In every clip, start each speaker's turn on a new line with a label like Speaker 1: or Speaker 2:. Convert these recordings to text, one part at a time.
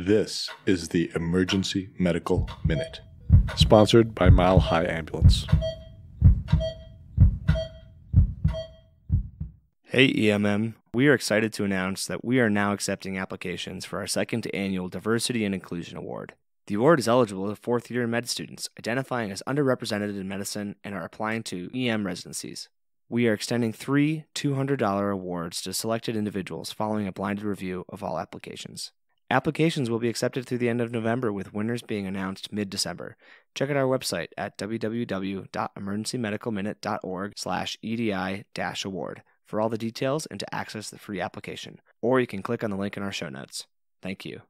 Speaker 1: This is the Emergency Medical Minute, sponsored by Mile High Ambulance.
Speaker 2: Hey EMM, we are excited to announce that we are now accepting applications for our second annual Diversity and Inclusion Award. The award is eligible to fourth-year med students identifying as underrepresented in medicine and are applying to EM residencies. We are extending 3 $200 awards to selected individuals following a blinded review of all applications. Applications will be accepted through the end of November, with winners being announced mid-December. Check out our website at www.emergencymedicalminute.org/EDI-award for all the details and to access the free application. Or you can click on the link in our show notes. Thank you.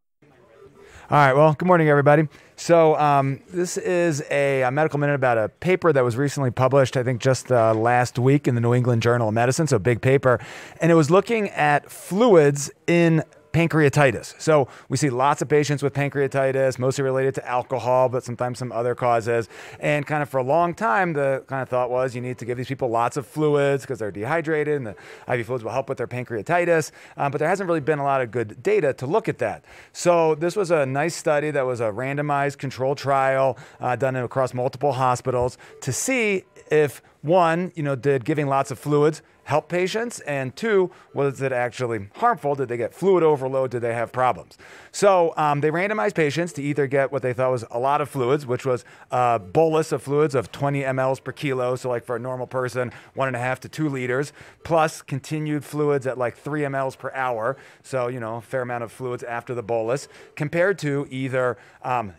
Speaker 3: All right, well, good morning, everybody. So this is a medical minute about a paper that was recently published, I think just last week in the New England Journal of Medicine, so big paper. And it was looking at fluids in pancreatitis. So we see lots of patients with pancreatitis, mostly related to alcohol, but sometimes some other causes. And kind of for a long time, the kind of thought was you need to give these people lots of fluids because they're dehydrated and the IV fluids will help with their pancreatitis. But there hasn't really been a lot of good data to look at that. So this was a nice study that was a randomized controlled trial done across multiple hospitals to see if one, did giving lots of fluids help patients? And two, was it actually harmful? Did they get fluid overload? Did they have problems? So they randomized patients to either get what they thought was a lot of fluids, which was a bolus of fluids of 20 mLs per kilo. So like for a normal person, 1.5 to 2 liters, plus continued fluids at like 3 mLs per hour. So, a fair amount of fluids after the bolus, compared to either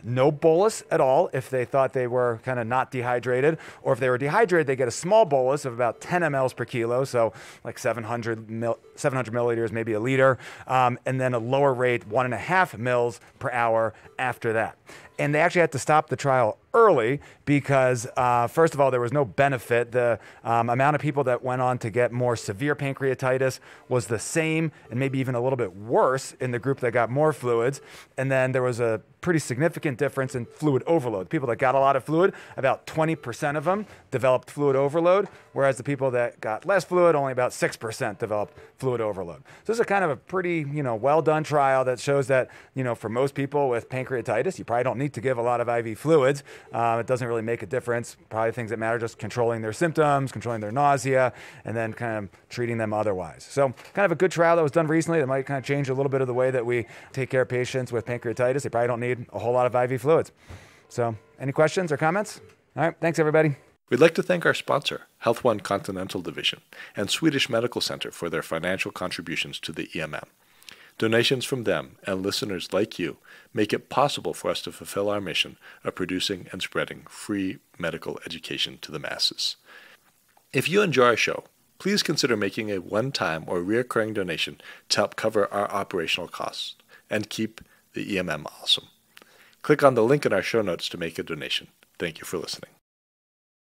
Speaker 3: no bolus at all if they thought they were kind of not dehydrated, or if they were dehydrated, they get a small bolus of about 10 mLs per kilo. So like 700 milliliters, maybe a liter, and then a lower rate, 1.5 mils per hour after that. And they actually had to stop the trial early because, first of all, there was no benefit. The amount of people that went on to get more severe pancreatitis was the same and maybe even a little bit worse in the group that got more fluids. And then there was a pretty significant difference in fluid overload. People that got a lot of fluid, about 20% of them developed fluid overload, whereas the people that got less fluid, only about 6% developed fluid overload. So this is kind of a pretty, well-done trial that shows that, for most people with pancreatitis, you probably don't need to give a lot of IV fluids. It doesn't really make a difference. Probably things that matter, just controlling their symptoms, controlling their nausea, and then kind of treating them otherwise. So kind of a good trial that was done recently that might kind of change a little bit of the way that we take care of patients with pancreatitis. They probably don't need a whole lot of IV fluids. So any questions or comments? All right, thanks everybody.
Speaker 1: We'd like to thank our sponsor, Health One Continental Division, and Swedish Medical Center for their financial contributions to the EMM. Donations from them and listeners like you make it possible for us to fulfill our mission of producing and spreading free medical education to the masses. If you enjoy our show, please consider making a one-time or recurring donation to help cover our operational costs and keep the EMM awesome. Click on the link in our show notes to make a donation. Thank you for listening.